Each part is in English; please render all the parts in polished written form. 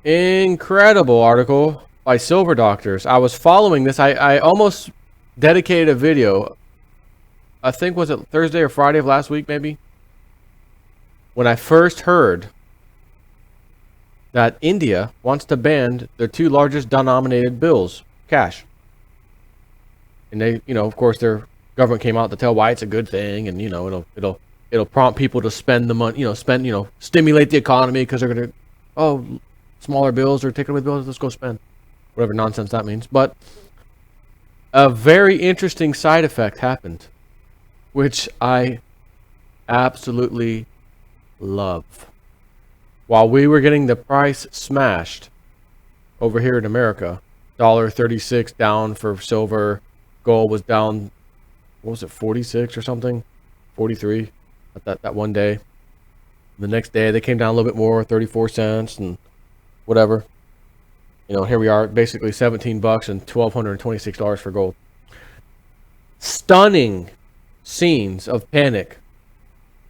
Incredible article by Silver Doctors. I was following this. I almost dedicated a video. I think, was it Thursday or Friday of last week, maybe? When I first heard that India wants to ban their two largest denominated bills, cash. And they, of course, their government came out to tell why it's a good thing, and it'll prompt people to spend the money, stimulate the economy because they're gonna, smaller bills or taking away bills, let's go spend. Whatever nonsense that means. But a very interesting side effect happened, which I absolutely love. While we were getting the price smashed over here in America, $1.36 down for silver, gold was down, what was it, 46 or something? 43 at that one day. The next day they came down a little bit more, 34 cents and whatever. Here we are, basically $17 and $1,226 for gold. Stunning scenes of panic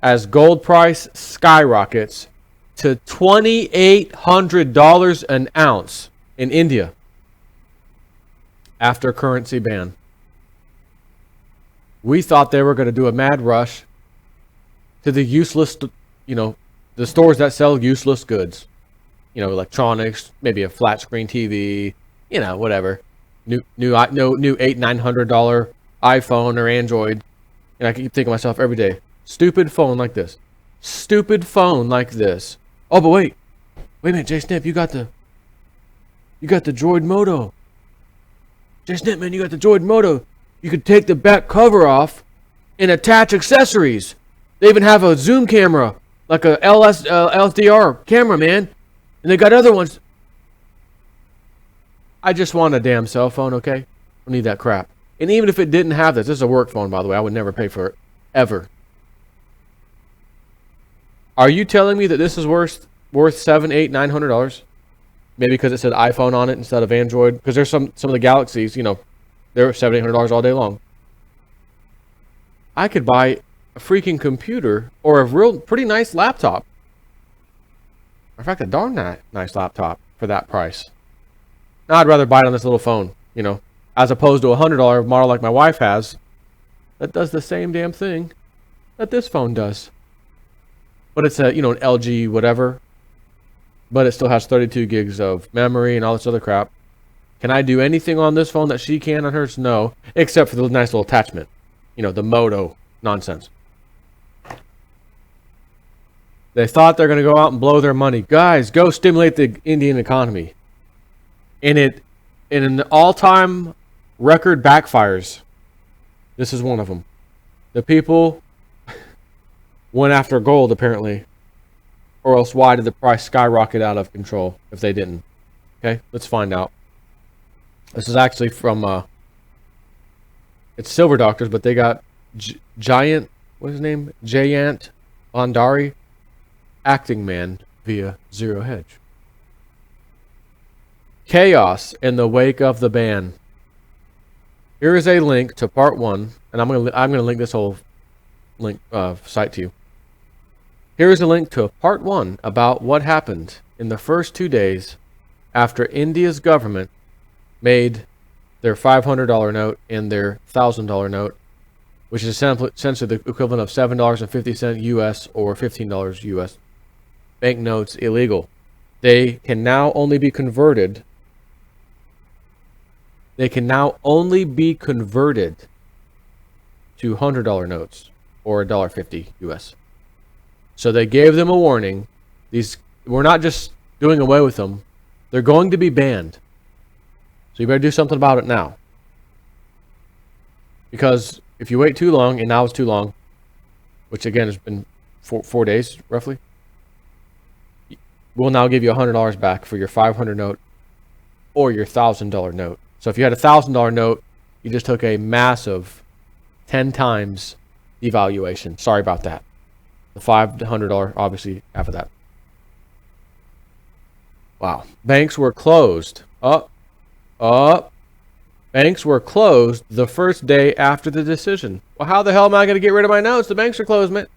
as gold price skyrockets to $2,800 an ounce in India after currency ban. We thought they were going to do a mad rush to the useless, the stores that sell useless goods. Electronics, maybe a flat screen TV, whatever. New $800-900 iPhone or Android. And I keep thinking to myself every day, stupid phone like this. Stupid phone like this. Oh, but wait a minute, Jay Snip, you got the Droid Moto. Jay Snip, man, you got the Droid Moto. You could take the back cover off and attach accessories. They even have a zoom camera, like a LSDR camera, man. And they got other ones. I just want a damn cell phone, okay? I don't need that crap. And even if it didn't have this is a work phone, by the way. I would never pay for it. Ever. Are you telling me that this is worth $700, $800, $900? Maybe because it said iPhone on it instead of Android. Because there's some of the Galaxies, they're $700, $800 all day long. I could buy a freaking computer or a real pretty nice laptop. In fact, a darn nice laptop for that price. Now I'd rather buy it on this little phone, as opposed to a $100 model like my wife has that does the same damn thing that this phone does. But it's a, an LG whatever, but it still has 32 gigs of memory and all this other crap. Can I do anything on this phone that she can on hers? No, except for the nice little attachment, the Moto nonsense. They thought they're going to go out and blow their money. Guys, go stimulate the Indian economy. And in an all-time record backfires. This is one of them. The people went after gold, apparently. Or else why did the price skyrocket out of control if they didn't? Okay, let's find out. This is actually from, it's Silver Doctors, but they got Giant, what's his name? Jayant Bhandari. Acting man via Zero Hedge. Chaos in the wake of the ban. Here is a link to part 1, and I'm gonna link this whole link site to you. Here is a link to part 1 about what happened in the first 2 days after India's government made their $500 note and their $1,000 note, which is essentially the equivalent of $7.50 US or $15 US. Banknotes illegal. They can now only be converted. To $100 notes or $1.50 US. So they gave them a warning. We're not just doing away with them. They're going to be banned. So you better do something about it now. Because if you wait too long, and now it's too long, which again has been 4 days roughly, we'll now give you $100 back for your $500 note or your $1,000 note. So if you had a $1,000 note, you just took a massive 10 times devaluation. Sorry about that. The $500, obviously, after that. Wow. Banks were closed. Banks were closed the first day after the decision. Well, how the hell am I going to get rid of my notes? The banks are closed, man.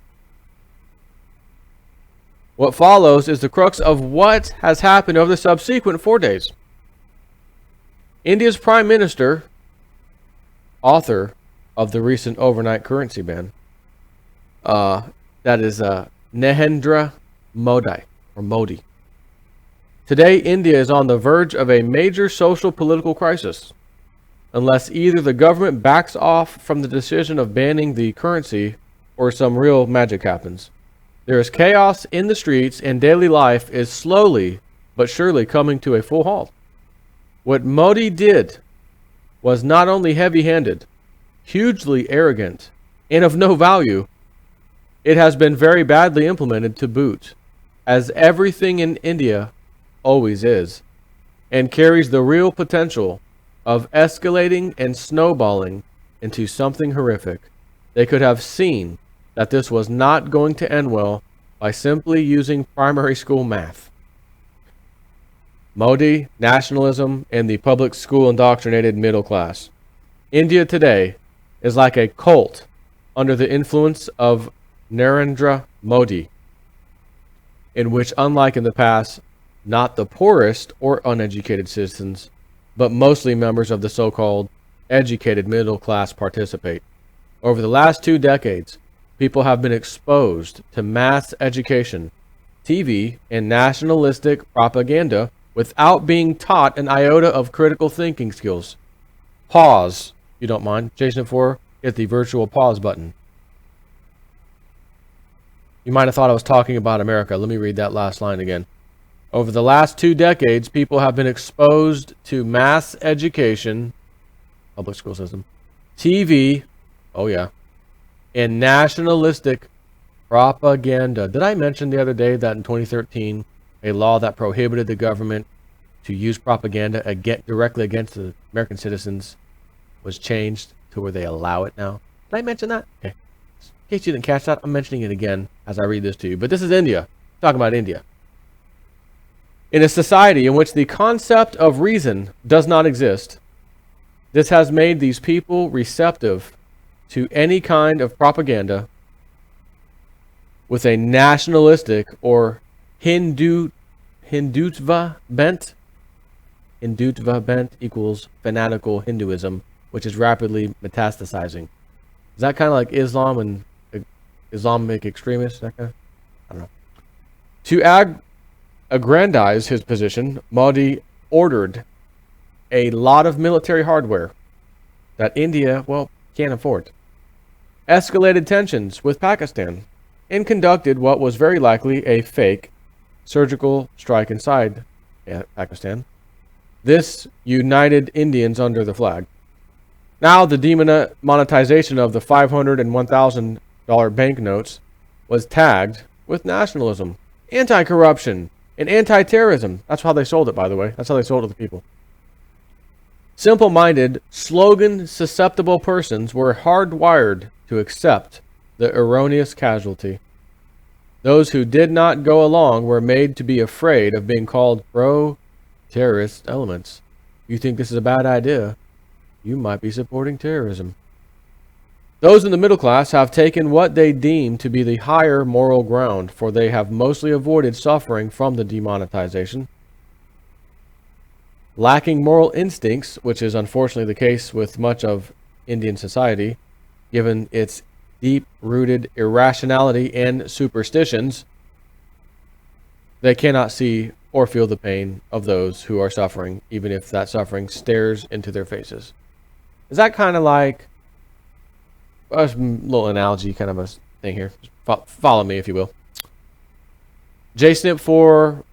What follows is the crux of what has happened over the subsequent 4 days. India's Prime Minister, author of the recent overnight currency ban, that is Narendra Modi. Today, India is on the verge of a major social political crisis. Unless either the government backs off from the decision of banning the currency or some real magic happens. There is chaos in the streets and daily life is slowly but surely coming to a full halt. What Modi did was not only heavy-handed, hugely arrogant, and of no value, it has been very badly implemented to boot, as everything in India always is, and carries the real potential of escalating and snowballing into something horrific. They could have seen that this was not going to end well by simply using primary school math. Modi, nationalism, and the public school indoctrinated middle class. India today is like a cult under the influence of Narendra Modi, in which, unlike in the past, not the poorest or uneducated citizens, but mostly members of the so-called educated middle class participate. Over the last 2 decades, people have been exposed to mass education, TV, and nationalistic propaganda without being taught an iota of critical thinking skills. Pause, if you don't mind. Jason 4, hit the virtual pause button. You might have thought I was talking about America. Let me read that last line again. Over the last 2 decades, people have been exposed to mass education, public school system, TV, oh yeah, and nationalistic propaganda. Did I mention the other day that in 2013, a law that prohibited the government to use propaganda directly against the American citizens was changed to where they allow it now? Did I mention that? Okay. In case you didn't catch that, I'm mentioning it again as I read this to you. But this is India. I'm talking about India. In a society in which the concept of reason does not exist, this has made these people receptive to any kind of propaganda with a nationalistic or Hindutva bent. Hindutva bent equals fanatical Hinduism, which is rapidly metastasizing. Is that kind of like Islam and Islamic extremists? That kind of, I don't know. To aggrandize his position, Modi ordered a lot of military hardware that India, well, can't afford, escalated tensions with Pakistan, and conducted what was very likely a fake surgical strike inside Pakistan. This united Indians under the flag. Now the demonetization of the $500 and $1,000 banknotes was tagged with nationalism, anti-corruption, and anti-terrorism. That's how they sold it, by the way. That's how they sold it to the people. Simple-minded, slogan-susceptible persons were hardwired to accept the erroneous casualty. Those who did not go along were made to be afraid of being called pro-terrorist elements. You think this is a bad idea? You might be supporting terrorism. Those in the middle class have taken what they deem to be the higher moral ground, for they have mostly avoided suffering from the demonetization. Lacking moral instincts, which is unfortunately the case with much of Indian society, given its deep-rooted irrationality and superstitions, they cannot see or feel the pain of those who are suffering, even if that suffering stares into their faces. Is that kind of like a little analogy kind of a thing here? Follow me, if you will. JSnip4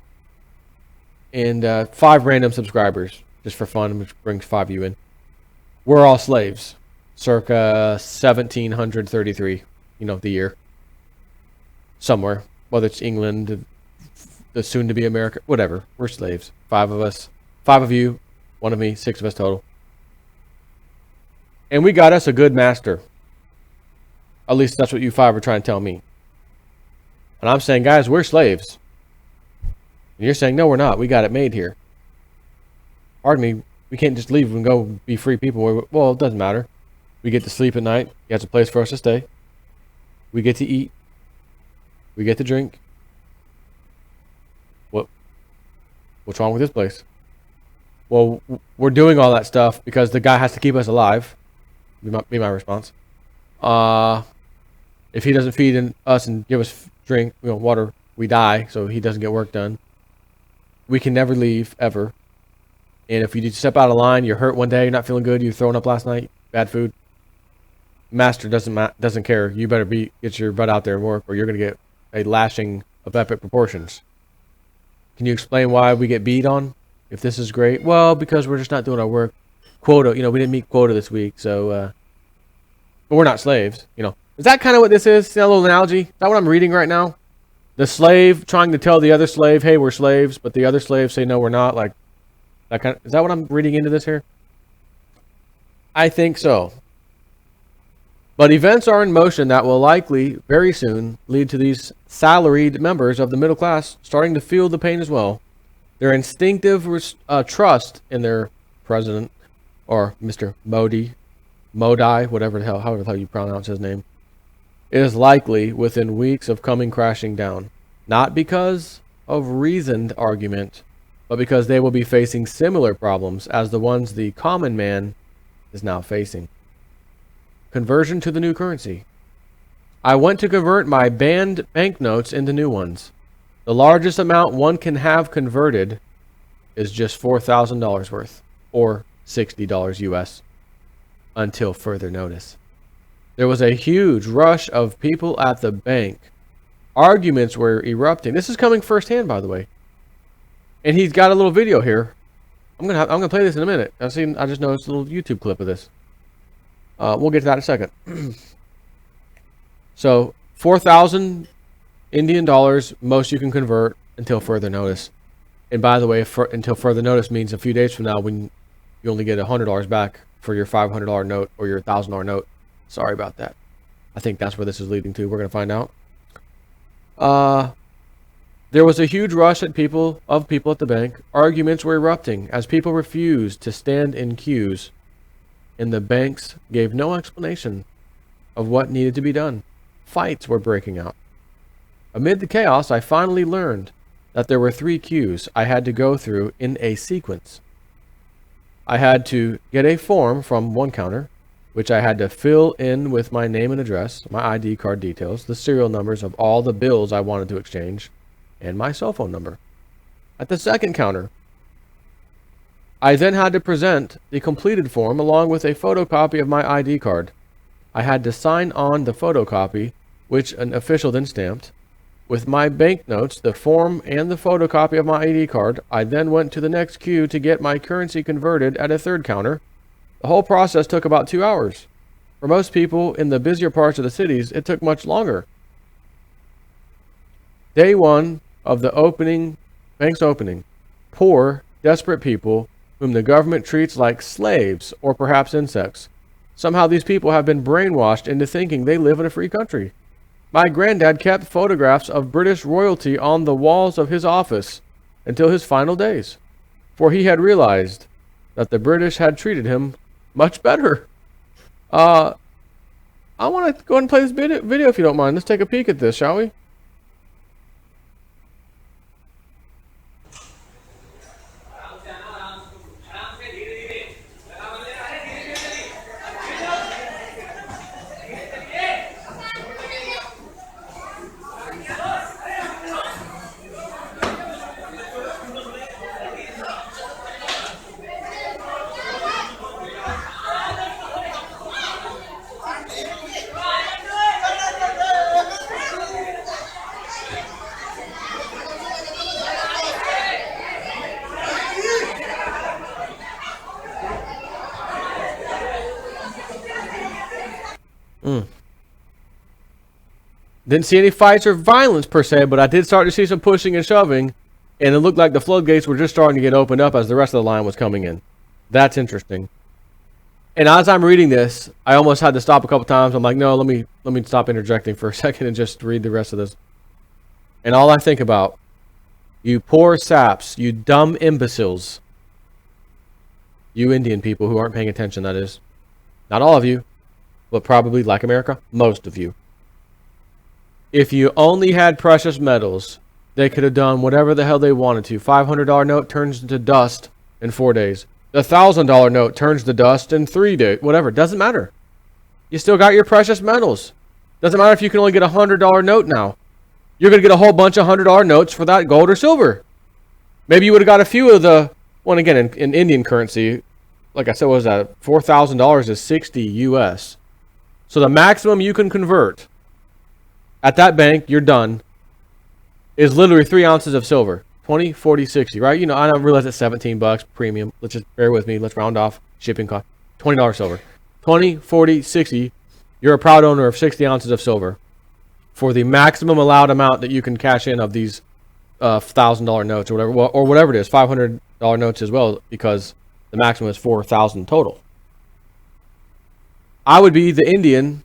and 5 random subscribers, just for fun, which brings 5 of you in. We're all slaves, circa 1733, you know, the year. Somewhere, whether it's England, the soon-to-be America, whatever. We're slaves. 5 of us. 5 of you, 1 of me, 6 of us total. And we got us a good master. At least that's what you 5 are trying to tell me. And I'm saying, guys, we're slaves. And you're saying, no, we're not. We got it made here. Pardon me, we can't just leave and go be free people. Well, it doesn't matter. We get to sleep at night. He has a place for us to stay. We get to eat. We get to drink. What's wrong with this place? Well, we're doing all that stuff because the guy has to keep us alive. Be my response. If he doesn't feed us and give us drink, water, we die. So he doesn't get work done. We can never leave ever. And if you step out of line, you're hurt one day, you're not feeling good, you're throwing up last night, bad food. Master doesn't care. You better get your butt out there and work, or you're gonna get a lashing of epic proportions. Can you explain why we get beat on? If this is great, well, because we're just not doing our work. Quota, we didn't meet quota this week, so. But we're not slaves, Is that kind of what this is? See that little analogy? Is that what I'm reading right now? The slave trying to tell the other slave, "Hey, we're slaves," but the other slaves say, "No, we're not." Like that kind of, is that what I'm reading into this here? I think so. But events are in motion that will likely, very soon, lead to these salaried members of the middle class starting to feel the pain as well. Their instinctive trust in their president, or Mr. Modi, however the hell you pronounce his name, is likely within weeks of coming crashing down. Not because of reasoned argument, but because they will be facing similar problems as the ones the common man is now facing. Conversion to the new currency. I went to convert my banned banknotes into new ones. The largest amount one can have converted is just $4,000 worth, or $60 US, until further notice. There was a huge rush of people at the bank. Arguments were erupting. This is coming firsthand, by the way. And he's got a little video here. I'm gonna play this in a minute. I just noticed a little YouTube clip of this. We'll get to that in a second. So 4,000 Indian dollars, most you can convert until further notice. And by the way, until further notice means a few days from now, when you only get $100 back for your $500 note or your $1,000 note. Sorry about that. I think that's where this is leading to. We're gonna find out. There was a huge rush of people at the bank. Arguments were erupting as people refused to stand in queues, and the banks gave no explanation of what needed to be done. Fights were breaking out. Amid the chaos, I finally learned that there were 3 queues I had to go through in a sequence. I had to get a form from one counter, which I had to fill in with my name and address, my ID card details, the serial numbers of all the bills I wanted to exchange, and my cell phone number. At the second counter, I then had to present the completed form along with a photocopy of my ID card. I had to sign on the photocopy, which an official then stamped. With my banknotes, the form, and the photocopy of my ID card, I then went to the next queue to get my currency converted at a third counter. The whole process took about 2 hours. For most people in the busier parts of the cities, it took much longer. Day 1 of the bank's opening. Poor, desperate people whom the government treats like slaves or perhaps insects. Somehow these people have been brainwashed into thinking they live in a free country. My granddad kept photographs of British royalty on the walls of his office until his final days, for he had realized that the British had treated him much better. I want to go ahead and play this video if you don't mind. Let's take a peek at this, shall we? Didn't see any fights or violence per se, but I did start to see some pushing and shoving, and it looked like the floodgates were just starting to get opened up as the rest of the line was coming in. That's interesting. And as I'm reading this, I almost had to stop a couple times. I'm like, no, let me stop interjecting for a second and just read the rest of this. And all I think about, you poor saps, you dumb imbeciles, you Indian people who aren't paying attention, that is. Not all of you, but probably, like America, most of you. If you only had precious metals, they could have done whatever the hell they wanted to. $500 note turns into dust in 4 days. The $1,000 note turns to dust in 3 days. Whatever. Doesn't matter. You still got your precious metals. Doesn't matter if you can only get a $100 note now. You're going to get a whole bunch of $100 notes for that gold or silver. Maybe you would have got a few of the, well, again, in Indian currency, like I said, what was that? $4,000 is 60 US. So the maximum you can convert at that bank, you're done, is literally 3 ounces of silver. 20, 40, 60, right? You know, I don't realize it's $17 premium. Let's just bear with me. Let's round off shipping cost. $20 silver. 20, 40, 60. You're a proud owner of 60 ounces of silver for the maximum allowed amount that you can cash in of these $1,000 notes or whatever, or whatever it is, $500 notes as well, because the maximum is 4,000 total. I would be the Indian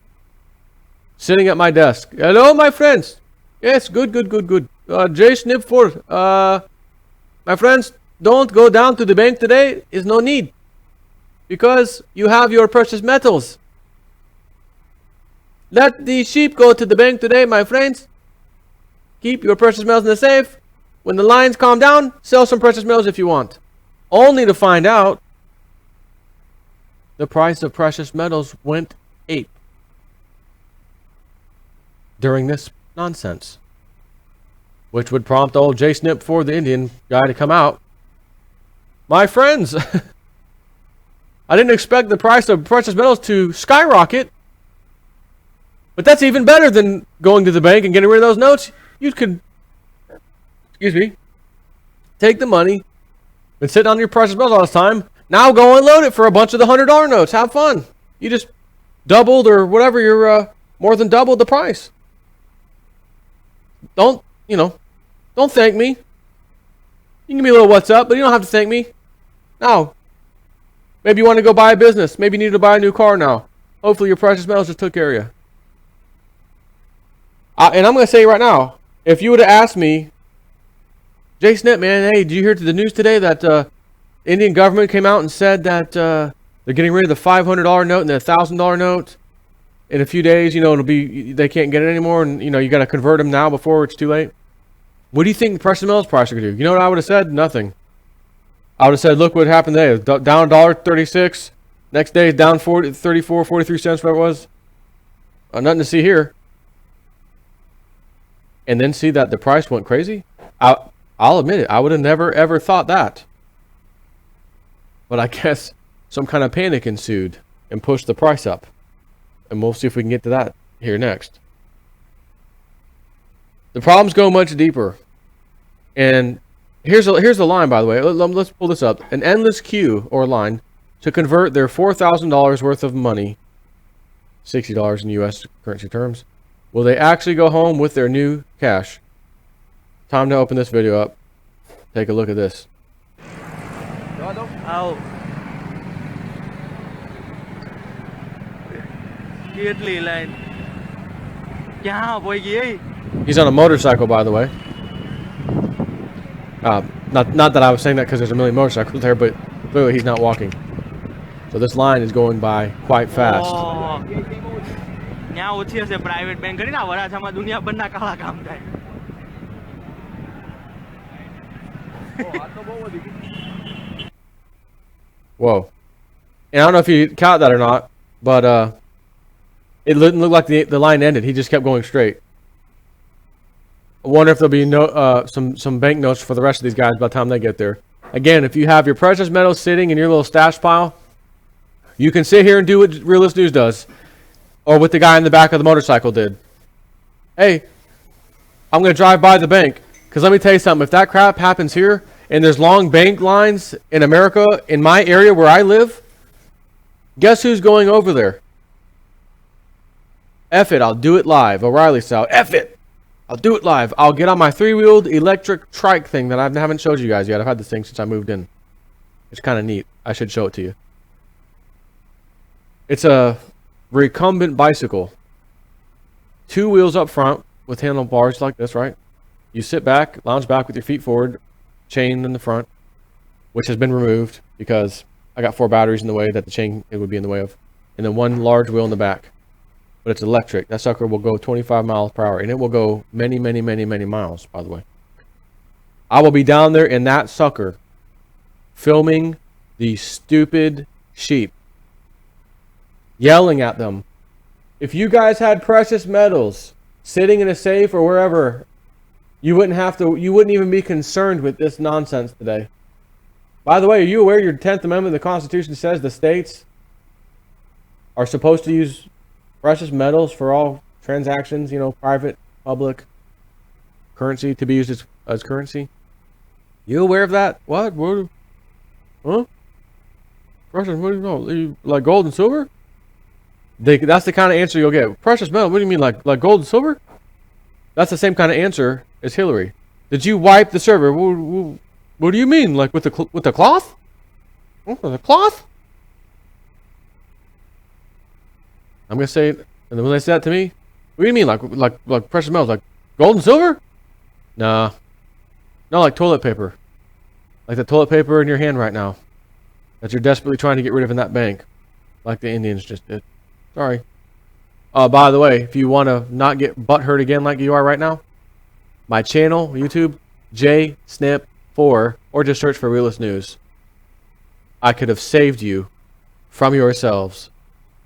sitting at my desk. Hello, my friends. Yes, good. Jay Snipford. My friends, don't go down to the bank today. Is no need. Because you have your precious metals. Let the sheep go to the bank today, my friends. Keep your precious metals in the safe. When the lines calm down, sell some precious metals if you want. Only to find out the price of precious metals went ape during this nonsense, which would prompt old Jay Snip for the Indian guy to come out. My friends, I didn't expect the price of precious metals to skyrocket, but that's even better than going to the bank and getting rid of those notes. You could, take the money, been sitting on your precious metals all this time. Now go unload it for a bunch of the $100 notes. Have fun. You just doubled or whatever. You're more than doubled the price. Don't thank me. You can give me a little what's up, but you don't have to thank me. Now, maybe you want to go buy a business. Maybe you need to buy a new car now. Hopefully your precious metals just took care of you. And I'm going to say right now, if you would have asked me, Jay Snip, man, hey, did you hear the news today that the Indian government came out and said that they're getting rid of the $500 note and the $1,000 note in a few days? You know, they can't get it anymore, and you got to convert them now before it's too late. What do you think the precious metals price are going to do? You know what I would have said? Nothing. I would have said, look what happened today. Down $1.36. Next day, down 34, 43 cents, whatever it was. Nothing to see here. And then see that the price went crazy? I'll admit it. I would have never, ever thought that. But I guess some kind of panic ensued and pushed the price up. And we'll see if we can get to that here next. The problems go much deeper. And here's the line, by the way. Let's pull this up. An endless queue or line to convert their $4,000 worth of money, $60 in U.S. currency terms. Will they actually go home with their new cash? Time to open this video up. Take a look at this. He's on a motorcycle, by the way. Not that I was saying that because there's a million motorcycles there, but clearly he's not walking. So this line is going by quite fast. Whoa. And I don't know if you caught that or not, but it didn't look like the line ended. He just kept going straight. I wonder if there'll be some banknotes for the rest of these guys by the time they get there. Again, if you have your precious metals sitting in your little stash pile, you can sit here and do what Realist News does, or what the guy in the back of the motorcycle did. Hey, I'm going to drive by the bank, because let me tell you something. If that crap happens here, and there's long bank lines in America, in my area where I live, guess who's going over there? F it, I'll do it live. O'Reilly style. F it! I'll do it live. I'll get on my 3-wheeled electric trike thing that I haven't showed you guys yet. I've had this thing since I moved in. It's kind of neat. I should show it to you. It's a recumbent bicycle. 2 wheels up front with handlebars like this, right? You sit back, lounge back with your feet forward, chain in the front, which has been removed because I got 4 batteries in the way that the chain it would be in the way of. And then 1 large wheel in the back. But it's electric. That sucker will go 25 miles per hour. And it will go many, many, many, many miles, by the way. I will be down there in that sucker filming these stupid sheep, yelling at them. If you guys had precious metals sitting in a safe or wherever, you wouldn't even be concerned with this nonsense today. By the way, are you aware your 10th Amendment of the Constitution says the states are supposed to use precious metals for all transactions, private, public, currency to be used as currency? You aware of that? What? Huh? Precious, what do you know? Like gold and silver? That's the kind of answer you'll get. Precious metal, what do you mean, like gold and silver? That's the same kind of answer as Hillary. Did you wipe the server? What do you mean? Like with the cloth? With the cloth? I'm gonna say it, and then when they say that to me, what do you mean, like precious metals, like gold and silver? Nah, not like toilet paper, like the toilet paper in your hand right now, that you're desperately trying to get rid of in that bank, like the Indians just did. Sorry. By the way, if you want to not get butthurt again like you are right now, my channel, YouTube, JSnip4, or just search for Realist News. I could have saved you from yourselves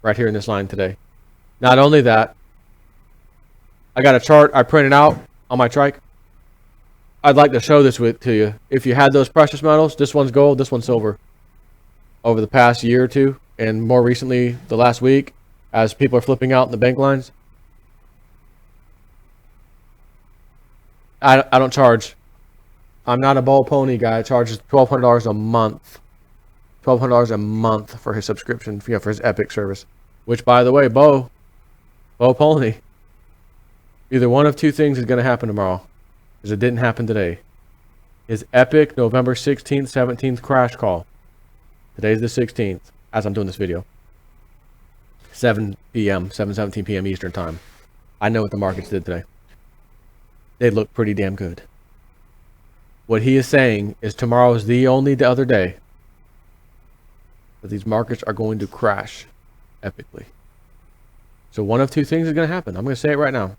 right here in this line today. Not only that, I got a chart I printed out on my trike. I'd like to show this to you. If you had those precious metals, this one's gold, this one's silver. Over the past year or two, and more recently the last week, as people are flipping out in the bank lines. I don't charge. I'm not a Bo Pony guy. It charges $1,200 a month. $1,200 a month for his subscription, for his Epic service. Which, by the way, Bo Pony, either one of two things is going to happen tomorrow, because it didn't happen today. His Epic November 16th, 17th crash call. Today's the 16th, as I'm doing this video. 7 p.m., 7:17 p.m. Eastern Time. I know what the markets did today. They look pretty damn good. What he is saying is tomorrow is the only other day that these markets are going to crash epically. So one of two things is going to happen. I'm going to say it right now.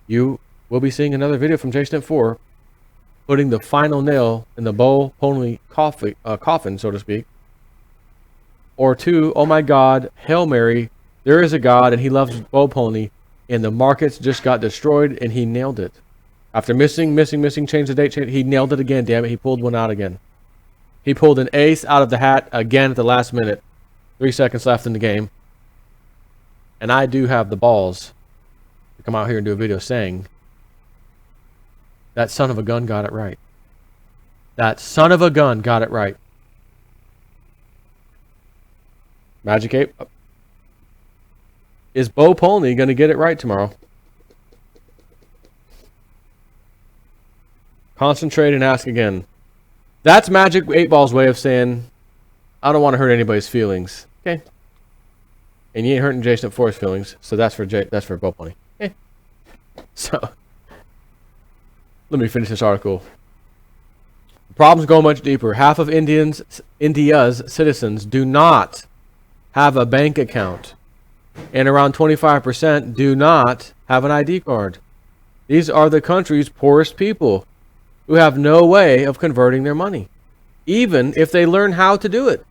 You will be seeing another video from JSnip4 putting the final nail in the Bo Pony coffin, so to speak. Or two, oh my God, Hail Mary, there is a God and he loves Bo Pony, and the markets just got destroyed and he nailed it. After missing, change the date, he nailed it again, damn it, he pulled one out again. He pulled an ace out of the hat again at the last minute. 3 seconds left in the game. And I do have the balls to come out here and do a video saying, that son of a gun got it right. That son of a gun got it right. Magic Ape. Is Bo Pony going to get it right tomorrow? Concentrate and ask again. That's Magic 8-Ball's way of saying, I don't want to hurt anybody's feelings. Okay. And you ain't hurting JSnip4's feelings, so that's for Bo Pony. Okay. So, let me finish this article. The problems go much deeper. Half of India's citizens do not have a bank account, and around 25% do not have an ID card. These are the country's poorest people who have no way of converting their money, even if they learn how to do it,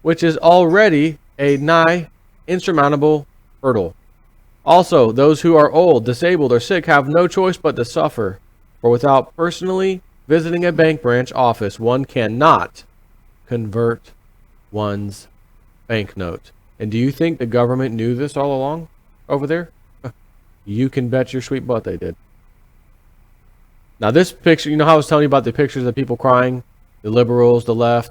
which is already a nigh insurmountable hurdle. Also, those who are old, disabled, or sick have no choice but to suffer, for without personally visiting a bank branch office, one cannot convert one's banknote. And do you think the government knew this all along over there? You can bet your sweet butt they did. Now this picture, you know how I was telling you about the pictures of people crying? The liberals, the left,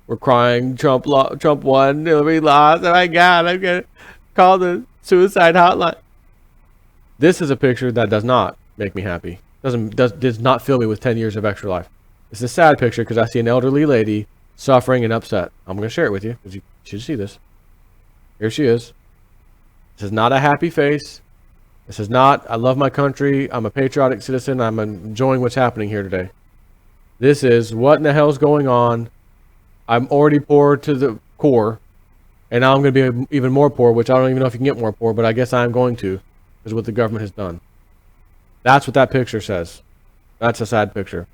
were crying, Trump won, Hillary lost, oh my God, I'm going to call the suicide hotline. This is a picture that does not make me happy. Does not fill me with 10 years of extra life. It's a sad picture because I see an elderly lady suffering and upset. I'm going to share it with you because you should see this. Here she is. This is not a happy face. This is not, I love my country, I'm a patriotic citizen, I'm enjoying what's happening here today. This is, what in the hell's going on? I'm already poor to the core, and now I'm going to be even more poor, which I don't even know if you can get more poor, but I guess I'm going to, because what the government has done. That's what that picture says. That's a sad picture.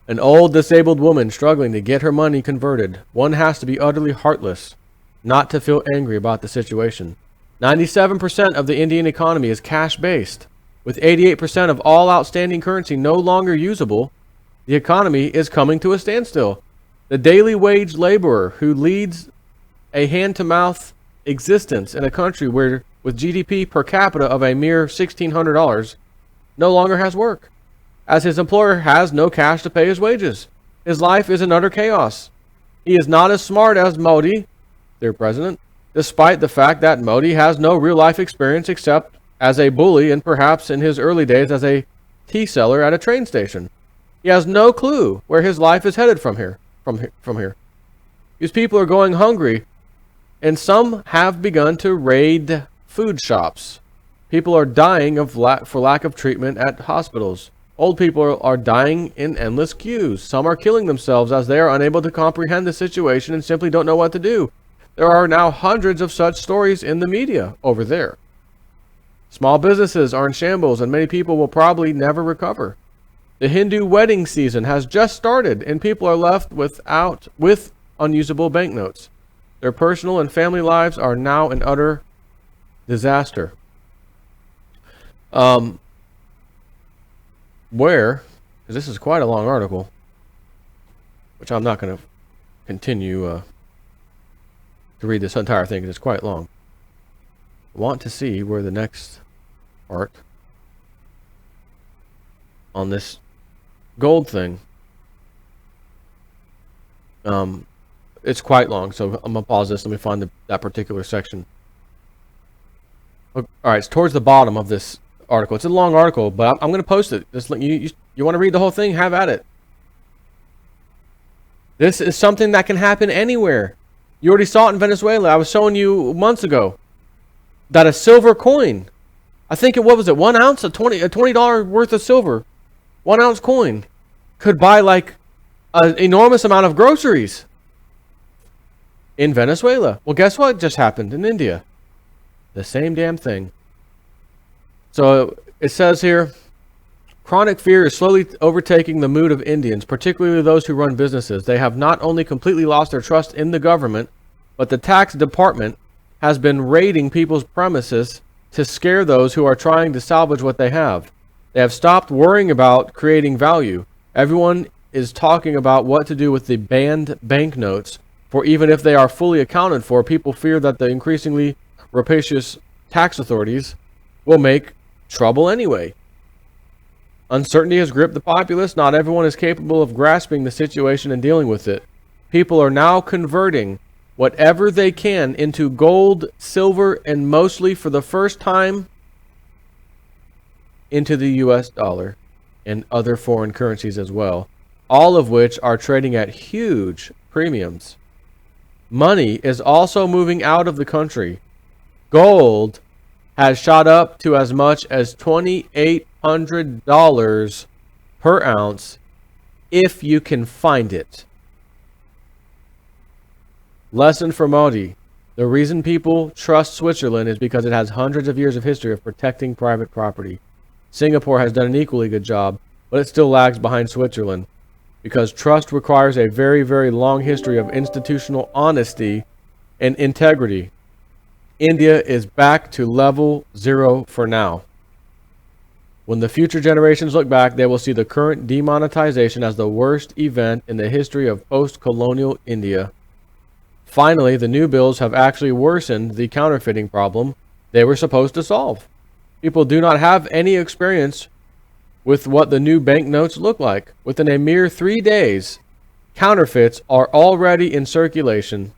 An old disabled woman struggling to get her money converted. One has to be utterly heartless not to feel angry about the situation. 97% of the Indian economy is cash-based. With 88% of all outstanding currency no longer usable, the economy is coming to a standstill. The daily wage laborer who leads a hand-to-mouth existence in a country where, with GDP per capita of a mere $1,600, no longer has work, as his employer has no cash to pay his wages. His life is in utter chaos. He is not as smart as Modi, their president, despite the fact that Modi has no real-life experience except as a bully and perhaps in his early days as a tea seller at a train station. He has no clue where his life is headed from here. These people are going hungry, and some have begun to raid food shops. People are dying for lack of treatment at hospitals. Old people are dying in endless queues. Some are killing themselves as they are unable to comprehend the situation and simply don't know what to do. There are now hundreds of such stories in the media over there. Small businesses are in shambles and many people will probably never recover. The Hindu wedding season has just started and people are left with unusable banknotes. Their personal and family lives are now in utter disaster. Because this is quite a long article, which I'm not going to continue to read this entire thing because it's quite long. I want to see where the next part on this gold thing. It's quite long, so I'm gonna pause this. Let me find that particular section. All right, it's towards the bottom of this article. It's a long article, but I'm gonna post it. Just you want to read the whole thing? Have at it. This is something that can happen anywhere. You already saw it in Venezuela. I was showing you months ago that a silver coin, I think what was it, 1 ounce, a $20 worth of silver, 1 ounce coin, could buy like an enormous amount of groceries in Venezuela. Well, guess what just happened in India? The same damn thing. So it says here, chronic fear is slowly overtaking the mood of Indians, particularly those who run businesses. They have not only completely lost their trust in the government, but the tax department has been raiding people's premises to scare those who are trying to salvage what they have. They have stopped worrying about creating value. Everyone is talking about what to do with the banned banknotes, for even if they are fully accounted for, people fear that the increasingly rapacious tax authorities will make trouble anyway. Uncertainty has gripped the populace. Not everyone is capable of grasping the situation and dealing with it. People are now converting whatever they can into gold, silver, and mostly for the first time into the US dollar and other foreign currencies as well, all of which are trading at huge premiums. Money is also moving out of the country. Gold has shot up to as much as $2,800 per ounce if you can find it. Lesson for Modi. The reason people trust Switzerland is because it has hundreds of years of history of protecting private property. Singapore has done an equally good job, but it still lags behind Switzerland because trust requires a very, very long history of institutional honesty and integrity. India is back to level 0 for now. When the future generations look back, they will see the current demonetization as the worst event in the history of post-colonial India. Finally, the new bills have actually worsened the counterfeiting problem they were supposed to solve. People do not have any experience with what the new banknotes look like. Within a mere 3 days, counterfeits are already in circulation.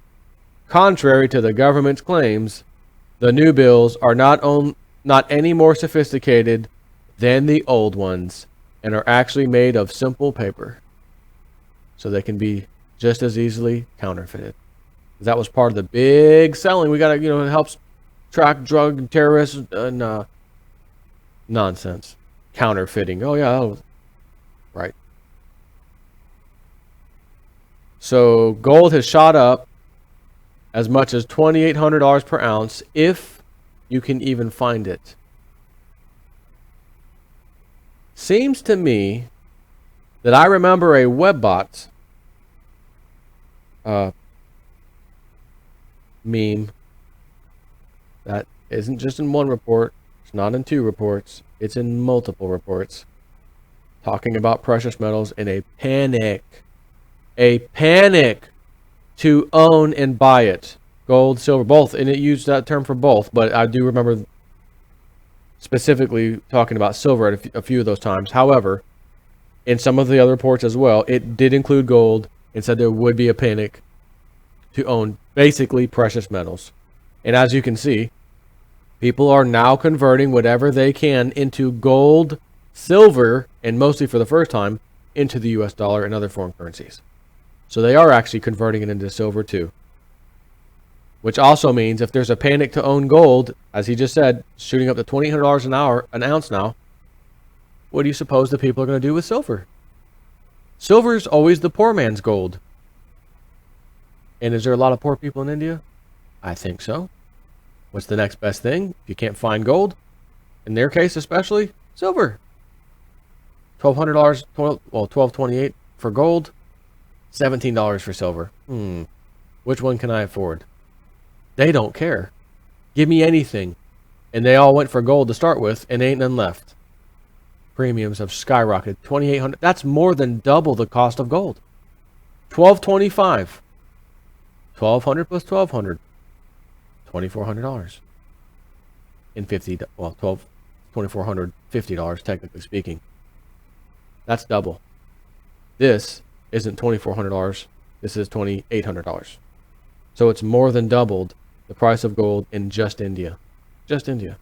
Contrary to the government's claims, the new bills are not any more sophisticated than the old ones and are actually made of simple paper, so they can be just as easily counterfeited. That was part of the big selling. We got to, it helps track drug and terrorists and nonsense. Counterfeiting. Oh, yeah. Right. So gold has shot up as much as $2,800 per ounce if you can even find it. Seems to me that I remember a Webbot meme that isn't just in one report, it's not in 2 reports, it's in multiple reports, talking about precious metals in a panic to own and buy it. Gold, silver, both. And it used that term for both, but I do remember specifically talking about silver at a few of those times. However, in some of the other reports as well, it did include gold and said there would be a panic to own basically precious metals. And as you can see, people are now converting whatever they can into gold, silver, and mostly for the first time, into the US dollar and other foreign currencies. So they are actually converting it into silver too. Which also means if there's a panic to own gold, as he just said, shooting up to $2,800 an ounce now, what do you suppose the people are going to do with silver? Silver is always the poor man's gold. And is there a lot of poor people in India? I think so. What's the next best thing? If you can't find gold, in their case especially, silver. $1,200, $1,228 for gold, $17 for silver. Which one can I afford? They don't care. Give me anything. And they all went for gold to start with, and ain't none left. Premiums have skyrocketed. $2,800. That's more than double the cost of gold. $1,225. $1,200 plus $1,200. $2,400. And $2,450 technically speaking. That's double. This isn't $2,400. This is $2,800. So it's more than doubled the price of gold in just India. Just India.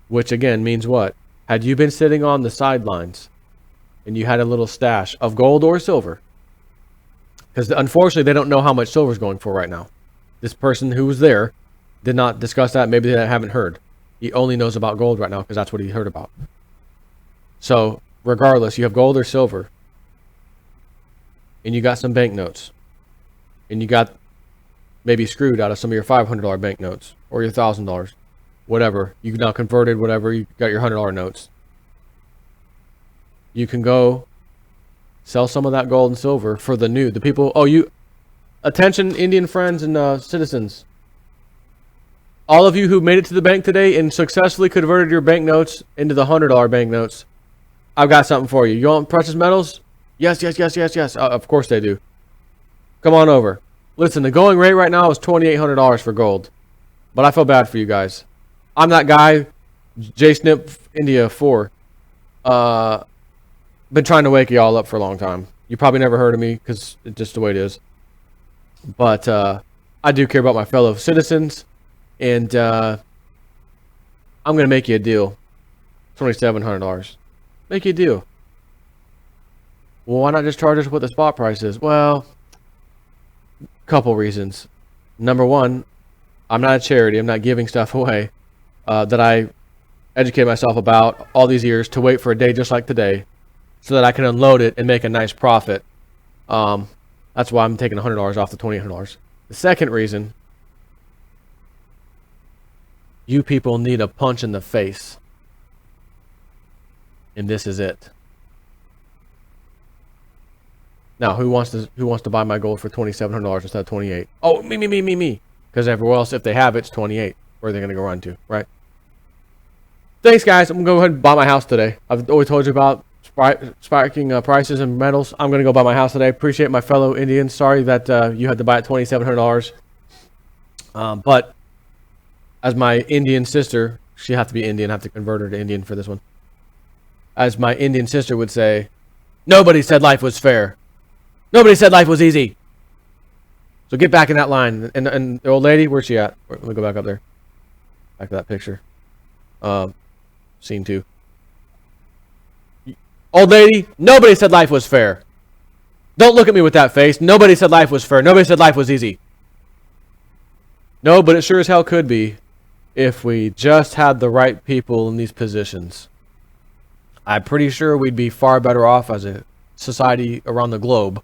Which again means what? Had you been sitting on the sidelines and you had a little stash of gold or silver, because unfortunately they don't know how much silver is going for right now. This person who was there did not discuss that. Maybe they haven't heard. He only knows about gold right now because that's what he heard about. So regardless, you have gold or silver, and you got some banknotes, and you got maybe screwed out of some of your $500 banknotes or your $1,000, whatever. You now converted whatever. You got your $100 notes. You can go sell some of that gold and silver for the people. Attention, Indian friends and citizens. All of you who made it to the bank today and successfully converted your banknotes into the $100 banknotes, I've got something for you. You want precious metals? Yes. Of course they do. Come on over. Listen, the going rate right now is $2,800 for gold. But I feel bad for you guys. I'm that guy, JSnip India 4. Been trying to wake you all up for a long time. You probably never heard of me because it's just the way it is. But I do care about my fellow citizens. And I'm going to make you a deal. $2,700. Make you a deal. Well, why not just charge us what the spot price is? Well, couple reasons. Number one, I'm not a charity. I'm not giving stuff away that I educate myself about all these years to wait for a day just like today so that I can unload it and make a nice profit. That's why I'm taking $100 off the $2,800. The second reason, you people need a punch in the face. And this is it. Now, who wants to buy my gold for $2,700 instead of $2,800? Oh, me. Because everywhere else, if they have it, it's $2,800. Where are they going to go run to, right? Thanks, guys. I'm going to go ahead and buy my house today. I've always told you about spiking prices and metals. I'm going to go buy my house today. Appreciate my fellow Indians. Sorry that you had to buy it $2,700. But as my Indian sister, she have to be Indian. I have to convert her to Indian for this one. As my Indian sister would say, nobody said life was fair. Nobody said life was easy. So get back in that line. And the old lady, where's she at? Let me go back up there. Back to that picture. Scene 2. Old lady, nobody said life was fair. Don't look at me with that face. Nobody said life was fair. Nobody said life was easy. No, but it sure as hell could be if we just had the right people in these positions. I'm pretty sure we'd be far better off as a society around the globe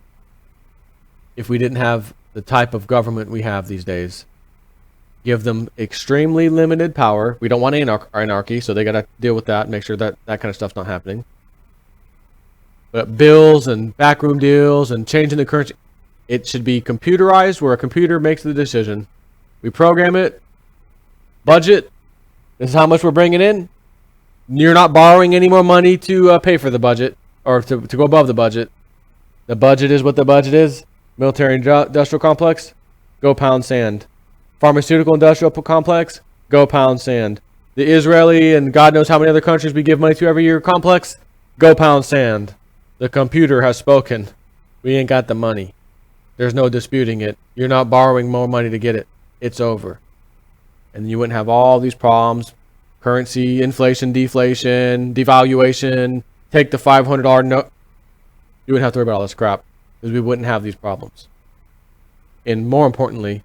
if we didn't have the type of government we have these days. give them extremely limited power. We don't want anarchy, so they got to deal with that, make sure that that kind of stuff's not happening. But bills and backroom deals and changing the currency, it should be computerized where a computer makes the decision. We program it, budget, this is how much we're bringing in. You're not borrowing any more money to pay for the budget or to go above the budget. The budget is what the budget is. Military industrial complex, go pound sand. Pharmaceutical industrial complex, go pound sand. The Israeli and God knows how many other countries we give money to every year complex, go pound sand. The computer has spoken. We ain't got the money. There's no disputing it. You're not borrowing more money to get it. It's over. And you wouldn't have all these problems. Currency, inflation, deflation, devaluation, take the $500 note. You wouldn't have to worry about all this crap because we wouldn't have these problems. And more importantly,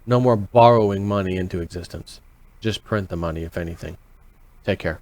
no more borrowing money into existence. Just print the money, if anything. Take care.